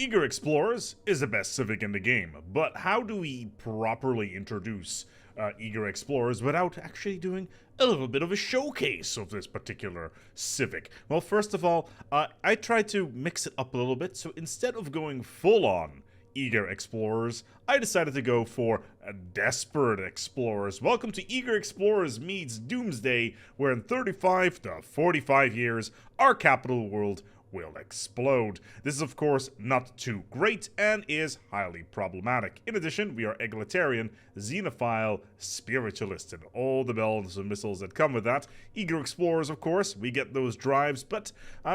Eager Explorers is the best civic in the game, but how do we properly introduce Eager Explorers without actually doing a little bit of a showcase of this particular civic? Well, first of all, I tried to mix it up a little bit, so instead of going full-on Eager Explorers, I decided to go for Desperate Explorers. Welcome to Eager Explorers meets Doomsday, where in 35 to 45 years, our capital world will explode. This is of course not too great and is highly problematic. In addition, we are egalitarian, xenophile, spiritualist, and all the bells and whistles that come with that. Eager Explorers, of course, we get those drives, but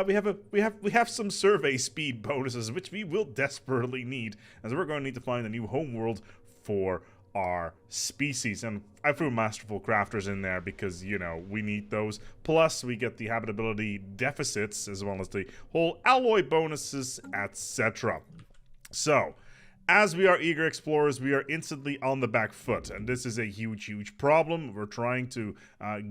we have some survey speed bonuses which we will desperately need, as we're going to need to find a new homeworld for our species, and I threw masterful crafters in there because, you know, we need those. Plus, we get the habitability deficits as well as the whole alloy bonuses, etc. So, as we are Eager Explorers, we are instantly on the back foot, and this is a huge problem. We're trying to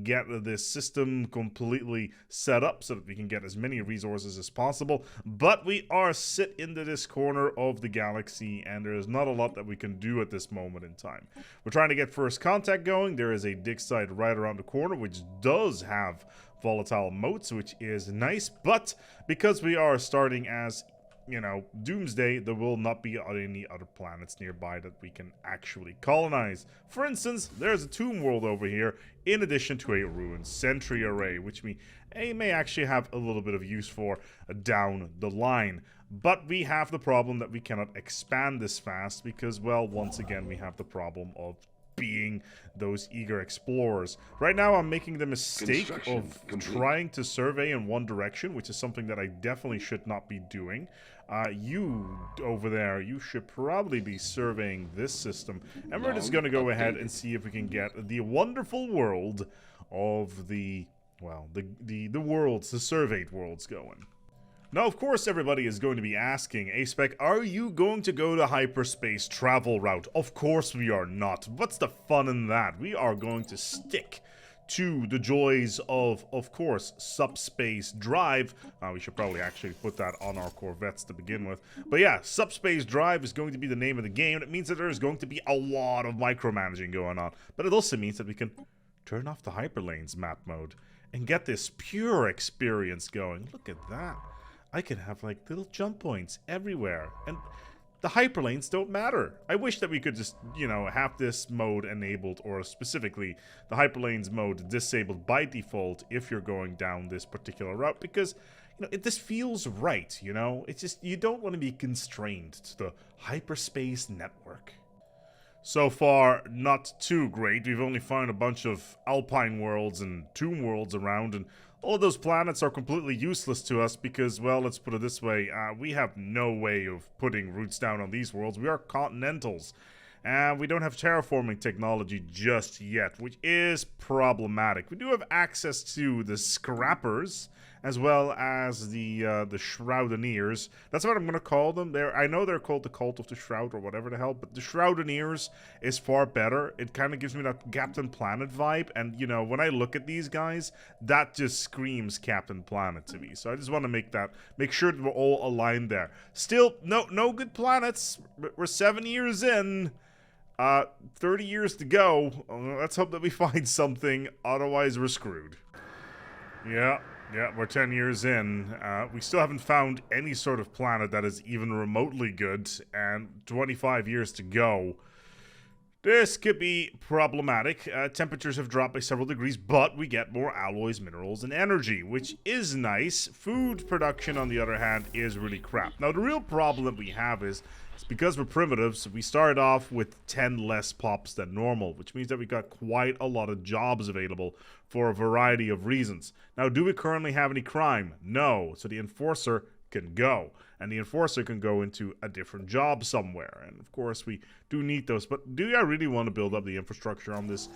get this system completely set up so that we can get as many resources as possible, but we are sit into this corner of the galaxy, and there's not a lot that we can do at this moment in time. We're trying to get first contact going. There is a dig site right around the corner, which does have volatile motes, which is nice, but because we are starting as, you know, Doomsday, there will not be any other planets nearby that we can actually colonize. For instance, there's a tomb world over here, in addition to a ruined sentry array, which we may actually have a little bit of use for down the line. But we have the problem that we cannot expand this fast because, well, once again, we have the problem of being those Eager Explorers. Right now I'm making the mistake of trying to survey in one direction, which is something that I definitely should not be doing. You over there, you should probably be surveying this system, and we're just gonna go ahead and see if we can get the wonderful world of the, well, the worlds, the surveyed worlds going. Now, of course, everybody is going to be asking, ASpec, are you going to go the hyperspace travel route? Of course we are not. What's the fun in that? We are going to stick to the joys of course, subspace drive. We should probably actually put that on our Corvettes to begin with. But yeah, subspace drive is going to be the name of the game. It means that there's going to be a lot of micromanaging going on. But it also means that we can turn off the hyperlanes map mode and get this pure experience going. Look at that. I could have like little jump points everywhere, and the hyperlanes don't matter. I wish that we could just, you know, have this mode enabled, or specifically the hyperlanes mode disabled by default if you're going down this particular route, because, you know, this feels right, you know? It's just, you don't want to be constrained to the hyperspace network. So far, not too great. We've only found a bunch of alpine worlds and tomb worlds around, and all of those planets are completely useless to us because, well, let's put it this way, we have no way of putting roots down on these worlds. We are continentals, and we don't have terraforming technology just yet, which is problematic. We do have access to the scrappers, as well as the Shroudineers. That's what I'm going to call them. I know they're called the Cult of the Shroud or whatever the hell, but the Shroudineers is far better. It kind of gives me that Captain Planet vibe, and, you know, when I look at these guys, that just screams Captain Planet to me. So I just want to make sure that we're all aligned there. Still, no good planets. We're 7 years in. 30 years to go. Let's hope that we find something, otherwise we're screwed. Yeah, we're 10 years in. We still haven't found any sort of planet that is even remotely good, and 25 years to go. This could be problematic. Temperatures have dropped by several degrees, but we get more alloys, minerals, and energy, which is nice. Food production, on the other hand, is really crap. Now, the real problem that we have is because we're primitives, we started off with 10 less pops than normal, which means that we got quite a lot of jobs available for a variety of reasons. Now, do we currently have any crime? No. So the Enforcer can go, and the Enforcer can go into a different job somewhere, and of course we do need those. But do I really want to build up the infrastructure on this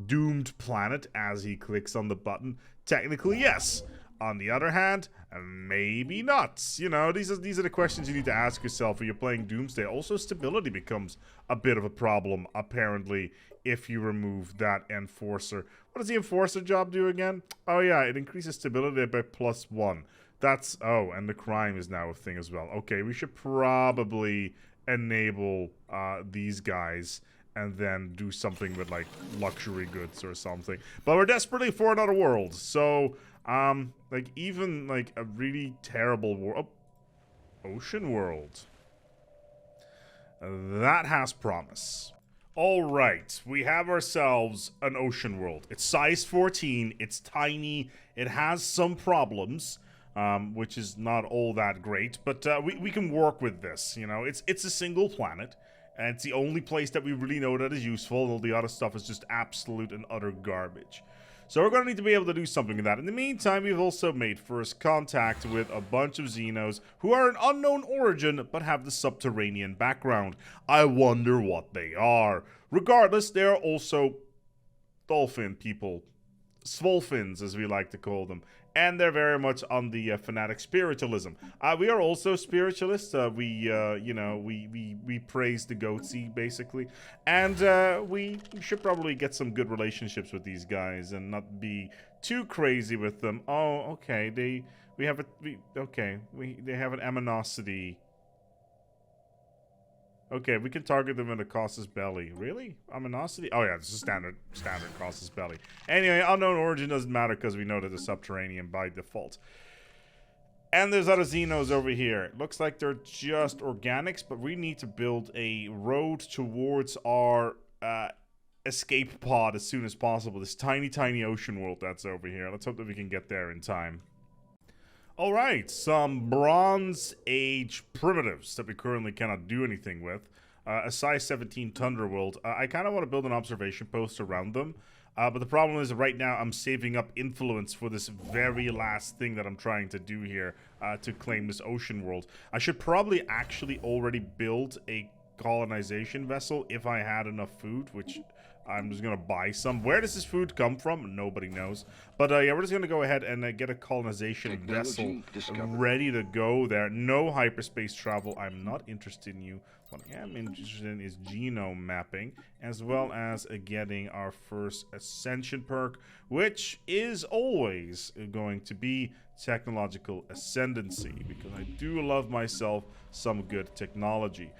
doomed planet? As he clicks on the button, technically yes. On the other hand, maybe not. You know, these are the questions you need to ask yourself when you're playing Doomsday. Also, stability becomes a bit of a problem, apparently, if you remove that Enforcer. What does the Enforcer job do again? Oh yeah, it increases stability by +1. That's... Oh, and the crime is now a thing as well. Okay, we should probably enable these guys and then do something with, like, luxury goods or something. But we're desperately for another world. So, like, even, like, a really terrible world... Oh, ocean world. That has promise. Alright, we have ourselves an ocean world. It's size 14, it's tiny, it has some problems, which is not all that great, but we can work with this, you know. It's a single planet, and it's the only place that we really know that is useful, and all the other stuff is just absolute and utter garbage. So we're going to need to be able to do something with that. In the meantime, we've also made first contact with a bunch of Xenos who are an unknown origin but have the subterranean background. I wonder what they are. Regardless, they are also dolphin people. Svolfins, as we like to call them. And they're very much on the fanatic spiritualism. We are also spiritualists. You know, we praise the goatsy, basically. And we should probably get some good relationships with these guys and not be too crazy with them. Oh, okay. They have an aminosity. Okay, we can target them in the Casus Belli. Really? Aminosity? Oh yeah, it's a standard Casus Belli. Anyway, unknown origin doesn't matter because we know that they're subterranean by default. And there's other Xenos over here. It looks like they're just organics, but we need to build a road towards our escape pod as soon as possible. This tiny, tiny ocean world that's over here. Let's hope that we can get there in time. Alright, some Bronze Age primitives that we currently cannot do anything with. A size 17 Tundra world. I kind of want to build an observation post around them. But the problem is right now I'm saving up influence for this very last thing that I'm trying to do here to claim this ocean world. I should probably actually already build a colonization vessel if I had enough food, which... I'm just going to buy some. Where does this food come from? Nobody knows. But yeah, we're just going to go ahead and get a colonization vessel ready to go there. No hyperspace travel. I'm not interested in you. What I am interested in is genome mapping, as well as getting our first ascension perk, which is always going to be technological ascendancy, because I do love myself some good technology.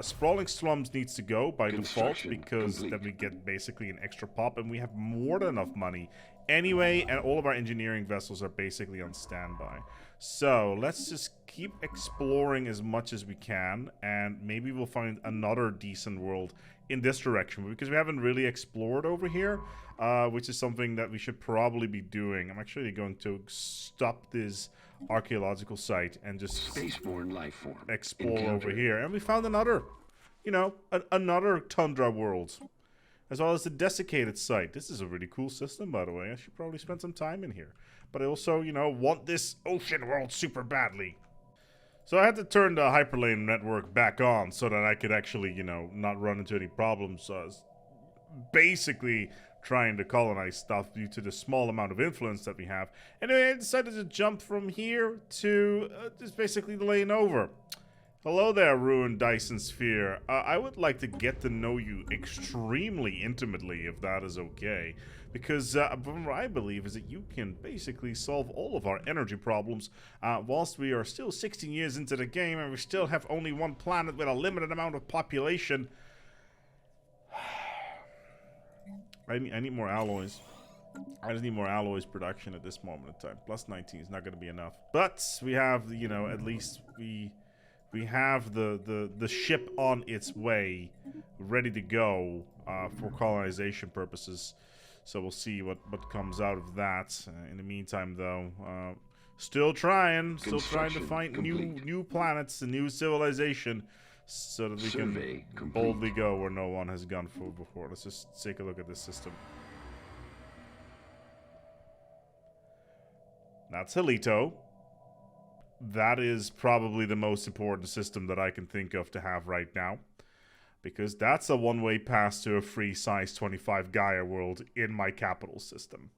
Sprawling Slums needs to go by default because then we get basically an extra pop, and we have more than enough money anyway, and all of our engineering vessels are basically on standby. So let's just keep exploring as much as we can, and maybe we'll find another decent world in this direction, because we haven't really explored over here, which is something that we should probably be doing. I'm actually going to stop this archaeological site and just spaceborne life form explore over here, and we found another, you know, another tundra world, as well as the desiccated site. This is a really cool system, by the way. I should probably spend some time in here, but I also, you know, want this ocean world super badly. So I had to turn the hyperlane network back on so that I could actually, you know, not run into any problems. Basically trying to colonize stuff due to the small amount of influence that we have. Anyway, I decided to jump from here to just basically laying over. Hello there, Ruined Dyson Sphere. I would like to get to know you extremely intimately, if that is okay. Because from what I believe is that you can basically solve all of our energy problems whilst we are still 16 years into the game and we still have only one planet with a limited amount of population. I need more alloys. I just need more alloys production at this moment in time. Plus 19 is not going to be enough. But we have, you know, at least we have the ship on its way, ready to go for colonization purposes. So we'll see what comes out of that. In the meantime, though, still trying to find new planets, a new civilization, so that we can boldly go where no one has gone for before. Let's just take a look at this system. That's Halito. That is probably the most important system that I can think of to have right now, because that's a one-way pass to a free size 25 Gaia world in my capital system.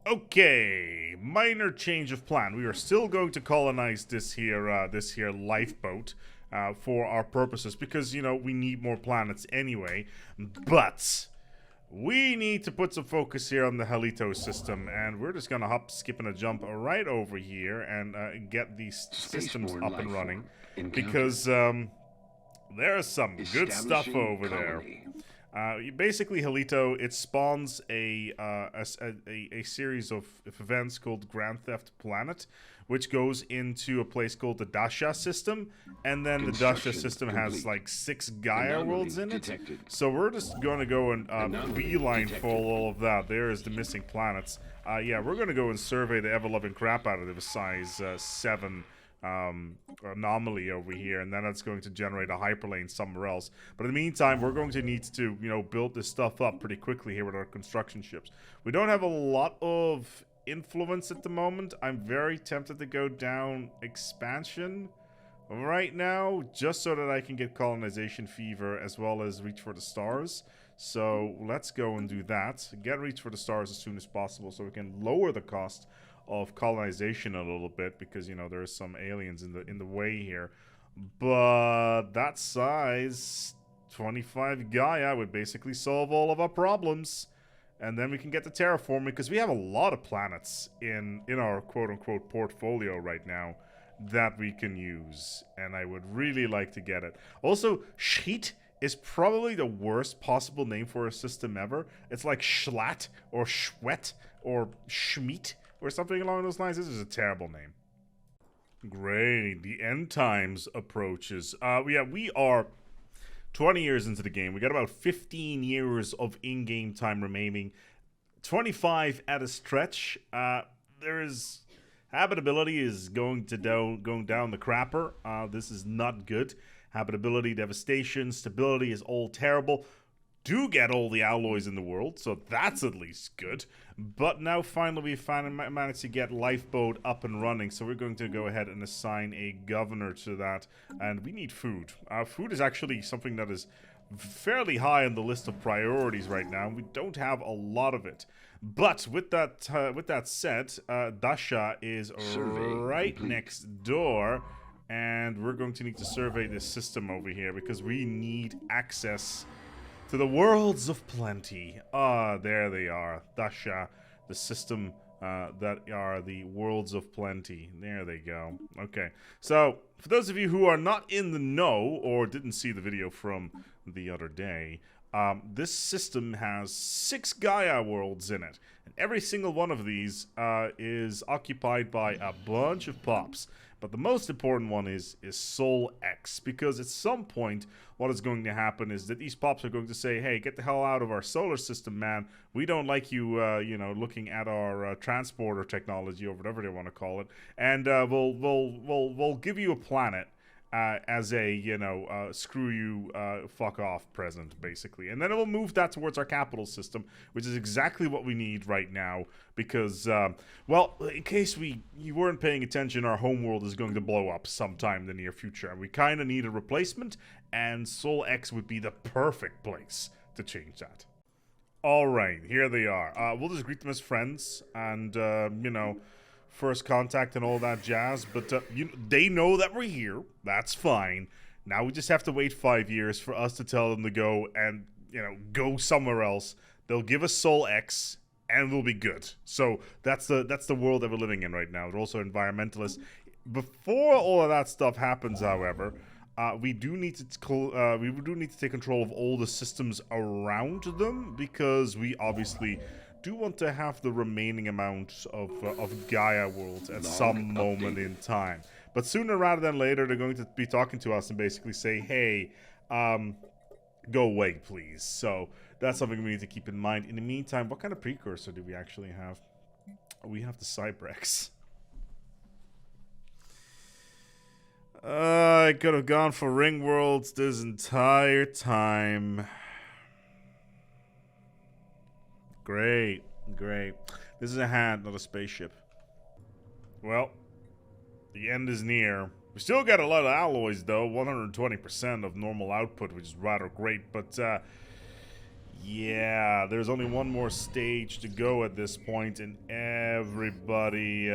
Okay, minor change of plan. We are still going to colonize this here lifeboat for our purposes, because, you know, we need more planets anyway. But we need to put some focus here on the Halito system, and we're just gonna hop, skip, and a jump right over here and get these systems up and running, because there's some good stuff over there. Basically, Halito, it spawns a series of events called Grand Theft Planet, which goes into a place called the Dasha system, and then the Dasha system has like 6 Gaia worlds in it. So we're just going to go and beeline for all of that. There is the missing planets. Yeah, we're going to go and survey the ever-loving crap out of the size 7 anomaly over here, and then that's going to generate a hyperlane somewhere else. But in the meantime, we're going to need to, you know, build this stuff up pretty quickly here with our construction ships. We don't have a lot of influence at the moment. I'm very tempted to go down expansion right now, just so that I can get colonization fever as well as reach for the stars. So let's go and do that. Get reach for the stars as soon as possible so we can lower the cost of colonization a little bit, because, you know, there's some aliens in the way here. But that size 25 Gaia would basically solve all of our problems, and then we can get the terraforming, because we have a lot of planets in our quote-unquote portfolio right now that we can use, and I would really like to get it. Also, Sheet is probably the worst possible name for a system ever. It's like Schlatt or Schwet or Schmeat or something along those lines. This is a terrible name. Great. The end times approaches. Yeah, we are 20 years into the game. We got about 15 years of in-game time remaining. 25 at a stretch. There is... Habitability is going down the crapper. This is not good. Habitability, devastation, stability is all terrible. Do get all the alloys in the world, so that's at least good. But now finally we managed to get Lifeboat up and running, so we're going to go ahead and assign a governor to that. And we need food. Food is actually something that is fairly high on the list of priorities right now. We don't have a lot of it. But with that said, Dasha is right next door, and we're going to need to survey this system over here because we need access to the worlds of plenty. There they are. Dasha, the system that are the worlds of plenty. There they go. Okay, so for those of you who are not in the know or didn't see the video from the other day, this system has 6 Gaia worlds in it, and every single one of these is occupied by a bunch of pops. But the most important one is Sol X, because at some point what is going to happen is that these pops are going to say, hey, get the hell out of our solar system, man. We don't like you, you know, looking at our transporter technology, or whatever they want to call it, and we'll give you a planet as a, you know, screw you, fuck off present, basically. And then it will move that towards our capital system, which is exactly what we need right now, because, well, in case you weren't paying attention, our homeworld is going to blow up sometime in the near future, and we kind of need a replacement, and Sol X would be the perfect place to change that. Alright, here they are. We'll just greet them as friends, and, you know, first contact and all that jazz, but they know that we're here. That's fine. Now we just have to wait 5 years for us to tell them to go and, you know, go somewhere else. They'll give us Sol X, and we'll be good. So that's the world that we're living in right now. They're also environmentalists. Before all of that stuff happens, however, we do need to take control of all the systems around them, because we obviously do want to have the remaining amount of Gaia worlds at some moment in time. But sooner rather than later, they're going to be talking to us and basically say, hey, go away, please. So that's something we need to keep in mind. In the meantime, what kind of precursor do we actually have? We have the Cybrex. I could have gone for ring worlds this entire time. Great, great. This is a hand, not a spaceship. Well, the end is near. We still got a lot of alloys, though. 120% of normal output, which is rather great. But, yeah, there's only one more stage to go at this point, and everybody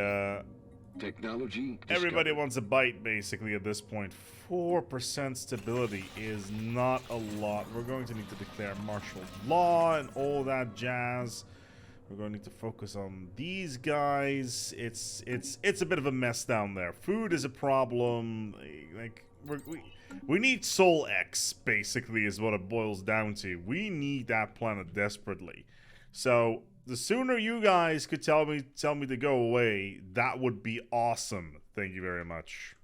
Technology Everybody discovered. wants a bite, basically, at this point. 4% stability is not a lot. We're going to need to declare martial law and all that jazz. We're going to need to focus on these guys. It's a bit of a mess down there. Food is a problem. Like, we need Sol X, basically, is what it boils down to. We need that planet desperately. So the sooner you guys could tell me to go away, that would be awesome. Thank you very much.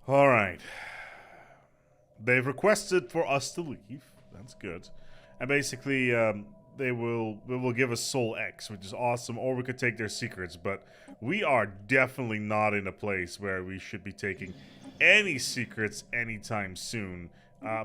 All right. They've requested for us to leave. That's good. And basically, they will give us Soul X, which is awesome, or we could take their secrets, but we are definitely not in a place where we should be taking any secrets anytime soon.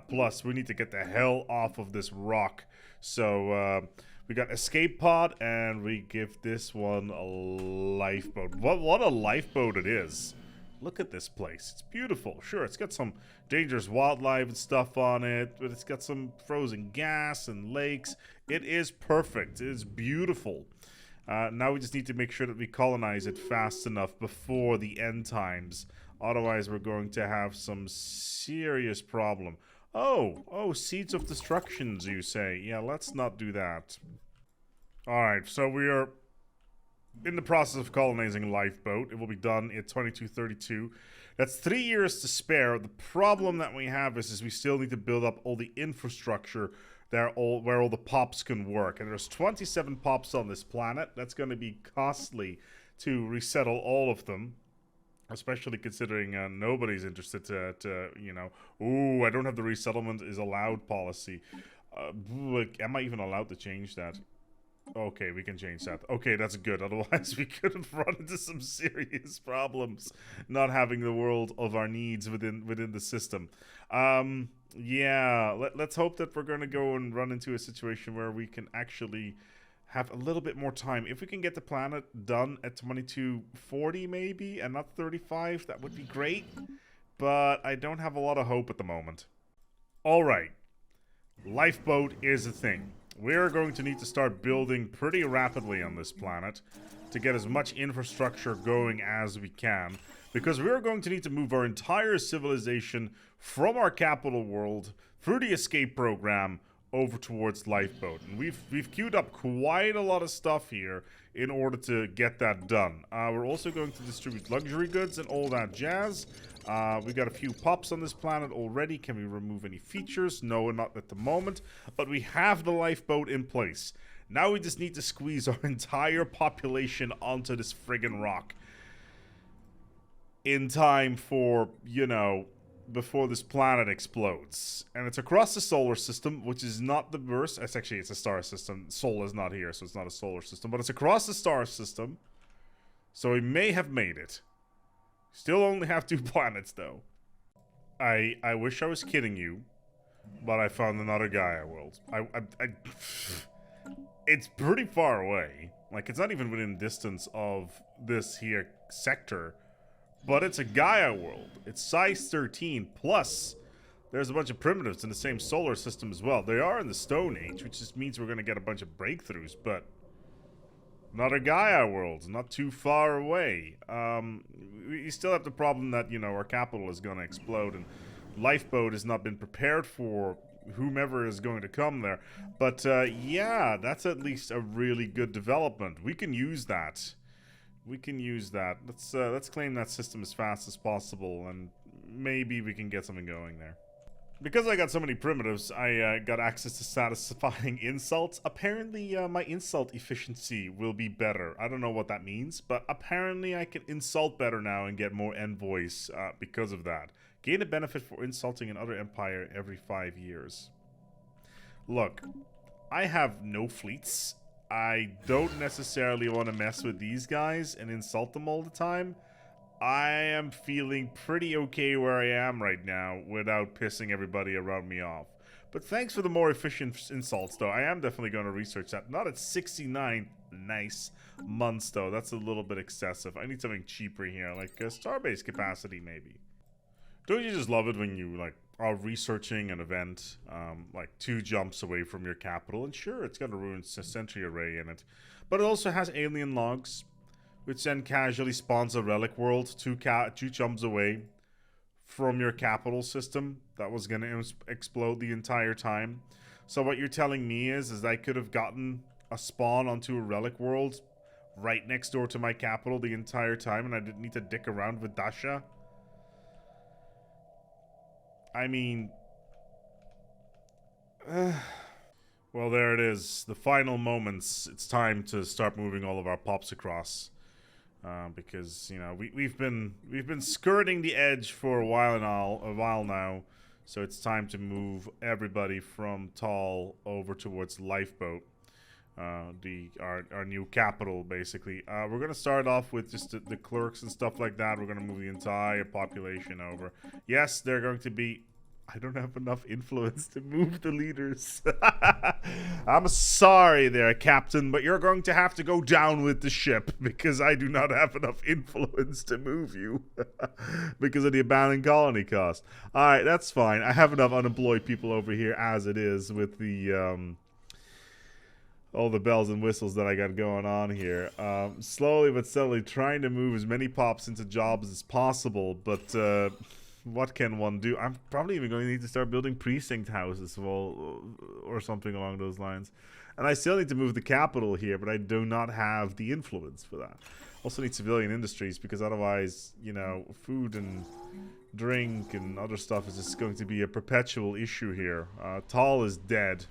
Plus, we need to get the hell off of this rock. So, we got escape pod, and we give this one a lifeboat. What a lifeboat it is. Look at this place. It's beautiful. Sure, it's got some dangerous wildlife and stuff on it, but it's got some frozen gas and lakes. It is perfect. It is beautiful. Now we just need to make sure that we colonize it fast enough before the end times. Otherwise, we're going to have some serious problem. Oh, seeds of destructions, you say. Yeah, let's not do that. Alright, so we are in the process of colonizing Lifeboat. It will be done in 2232. That's 3 years to spare. The problem that we have is we still need to build up all the infrastructure where all the pops can work. And there's 27 pops on this planet. That's going to be costly to resettle all of them. Especially considering nobody's interested to, you know, ooh, I don't have the resettlement is allowed policy. Am I even allowed to change that? Okay, we can change that. Okay, that's good. Otherwise, we could have run into some serious problems not having the world of our needs within the system. Yeah, let's hope that we're going to go and run into a situation where we can actually have a little bit more time. If we can get the planet done at 2240 maybe, and not 35, that would be great. But I don't have a lot of hope at the moment. All right. Lifeboat is a thing. We're going to need to start building pretty rapidly on this planet to get as much infrastructure going as we can, because we're going to need to move our entire civilization from our capital world through the escape program over towards Lifeboat. And we've queued up quite a lot of stuff here in order to get that done. We're also going to distribute luxury goods and all that jazz. We got a few pops on this planet already. Can we remove any features? No, not at the moment. But we have the lifeboat in place. Now we just need to squeeze our entire population onto this friggin' rock. In time for, you know, before this planet explodes. And it's across the solar system, which is not the burst. It's a star system. Sol is not here, so it's not a solar system. But it's across the star system. So we may have made it. Still only have 2 planets, though. I wish I was kidding you, but I found another Gaia world. It's pretty far away. Like, it's not even within distance of this here sector, but it's a Gaia world. It's size 13, plus there's a bunch of primitives in the same solar system as well. They are in the Stone Age, which just means we're going to get a bunch of breakthroughs, but not a Gaia world, not too far away. We still have the problem that, you know, our capital is going to explode, and Lifeboat has not been prepared for whomever is going to come there. But, yeah, that's at least a really good development. We can use that. We can use that. Let's claim that system as fast as possible, and maybe we can get something going there. Because I got so many primitives, I got access to satisfying insults. Apparently, my insult efficiency will be better. I don't know what that means, but apparently I can insult better now and get more envoys because of that. Gain a benefit for insulting another empire every 5 years. Look, I have no fleets. I don't necessarily want to mess with these guys and insult them all the time. I am feeling pretty okay where I am right now without pissing everybody around me off. But thanks for the more efficient insults, though. I am definitely going to research that. Not at 69 nice months, though. That's a little bit excessive. I need something cheaper here, like starbase capacity, maybe. Don't you just love it when you, like, are researching an event, like 2 jumps away from your capital? And sure, it's got a ruined sentry array in it. But it also has alien logs, which then casually spawns a relic world two jumps away from your capital system that was going to explode the entire time. So what you're telling me is I could have gotten a spawn onto a relic world right next door to my capital the entire time, and I didn't need to dick around with Dasha? I mean... well, there it is. The final moments. It's time to start moving all of our pops across. Because, you know, we've been skirting the edge for a while now. So it's time to move everybody from Tall over towards Lifeboat. Our new capital, basically. We're gonna start off with just the clerks and stuff like that. We're gonna move the entire population over. Yes, they're going to be... I don't have enough influence to move the leaders. I'm sorry there, Captain, but you're going to have to go down with the ship because I do not have enough influence to move you because of the abandoned colony cost. Alright, that's fine. I have enough unemployed people over here as it is with the... all the bells and whistles that I got going on here. Slowly but steadily trying to move as many pops into jobs as possible, but what can one do? I'm probably even going to need to start building precinct houses or something along those lines. And I still need to move the capital here, but I do not have the influence for that. Also need civilian industries, because otherwise, you know, food and drink and other stuff is just going to be a perpetual issue here. Tall is dead.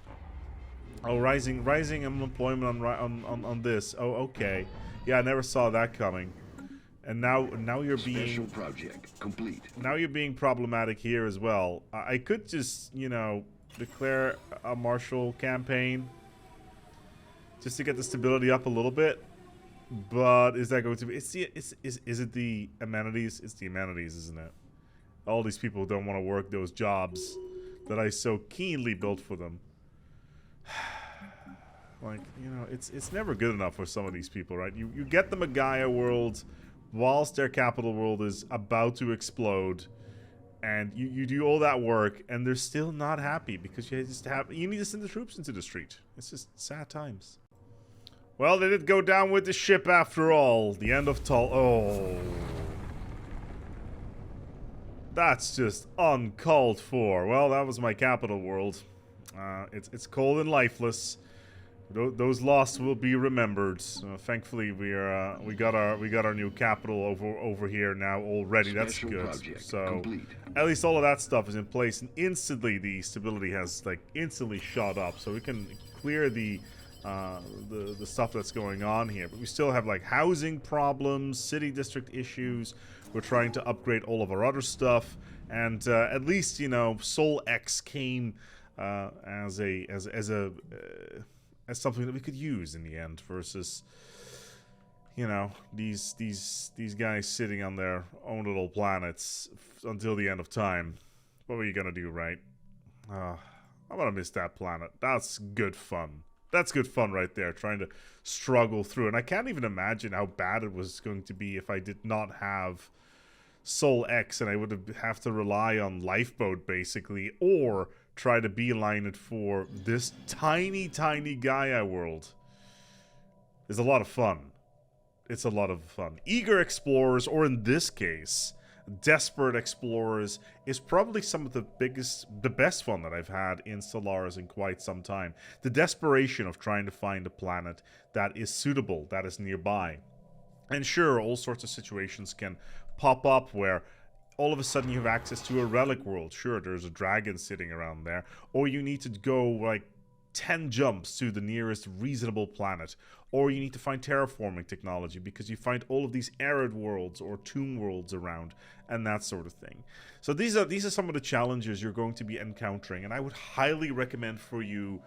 Oh, rising unemployment on this. Oh, okay. Yeah, I never saw that coming. And now you're being... Special project complete. Now you're being problematic here as well. I could just, you know, declare a martial campaign just to get the stability up a little bit. But is that going to be... is it the amenities? It's the amenities, isn't it? All these people don't want to work those jobs that I so keenly built for them. Like, you know, it's never good enough for some of these people, right? You get them a Gaia world whilst their capital world is about to explode, and you do all that work, and they're still not happy because you need to send the troops into the street. It's just sad times. Well, they did go down with the ship after all. The end of Tall. Oh, that's just uncalled for. Well, that was my capital world. It's cold and lifeless. Those lost will be remembered. Thankfully, we got our new capital over here now already. That's good. So complete. At least all of that stuff is in place, and instantly the stability has like instantly shot up. So we can clear the stuff that's going on here. But we still have like housing problems, city district issues. We're trying to upgrade all of our other stuff, and at least, you know, Sol X came as something that we could use in the end, versus, you know, these guys sitting on their own little planets until the end of time. What were you gonna do, right? I'm gonna miss that planet. That's good fun. That's good fun right there, trying to struggle through. And I can't even imagine how bad it was going to be if I did not have Sol X and I would have to rely on Lifeboat, basically, or try to beeline it for this tiny Gaia world. It's a lot of fun. It's a lot of fun. Eager explorers, or in this case, desperate explorers, is probably some of the best fun that I've had in Stellaris in quite some time. The desperation of trying to find a planet that is suitable, that is nearby. And sure, all sorts of situations can pop up where all of a sudden you have access to a relic world. Sure, there's a dragon sitting around there. Or you need to go like 10 jumps to the nearest reasonable planet. Or you need to find terraforming technology because you find all of these arid worlds or tomb worlds around and that sort of thing. So these are some of the challenges you're going to be encountering, and I would highly recommend for you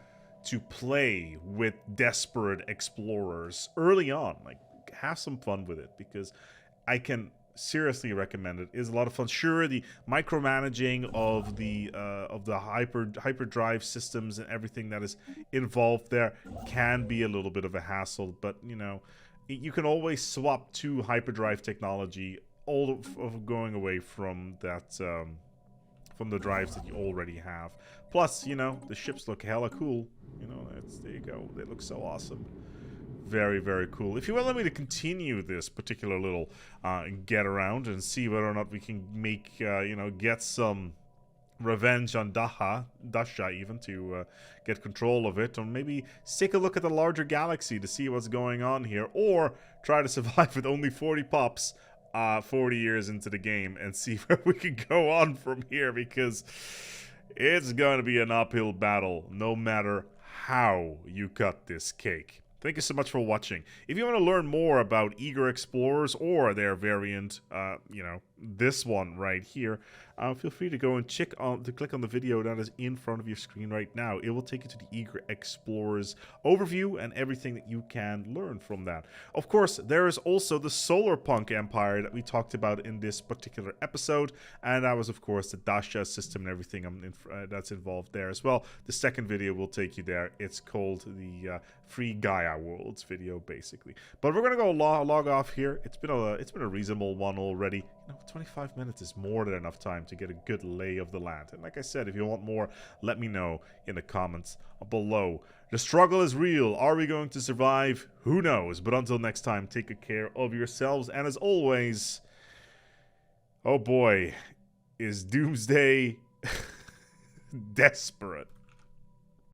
to play with desperate explorers early on. Like, have some fun with it, because I can seriously recommend it. It's a lot of fun. Sure, the micromanaging of the hyperdrive systems and everything that is involved there can be a little bit of a hassle, but you know, you can always swap to hyperdrive technology, all of going away from that from the drives that you already have. Plus, you know, the ships look hella cool. You know, there you go. They look so awesome. Very, very cool. If you will, allow me to continue this particular little get around and see whether or not we can make, you know, get some revenge on Dasha even, to get control of it, or maybe take a look at the larger galaxy to see what's going on here, or try to survive with only 40 pops 40 years into the game and see where we can go on from here, because it's going to be an uphill battle no matter how you cut this cake. Thank you so much for watching. If you want to learn more about Eager Explorers or their variant, you know, this one right here, feel free to go and click on the video that is in front of your screen right now. It will take you to the Eager Explorers overview and everything that you can learn from that. Of course, there is also the Solarpunk Empire that we talked about in this particular episode, and that was, of course, the Dasha system and everything that's involved there as well. The second video will take you there. It's called the Free Gaia Worlds video, basically. But we're gonna go log off here. It's been a reasonable one already. You know, 25 minutes is more than enough time to get a good lay of the land. And like I said, if you want more, let me know in the comments below. The struggle is real. Are we going to survive? Who knows? But until next time, take good care of yourselves. And as always, oh boy, is Doomsday desperate.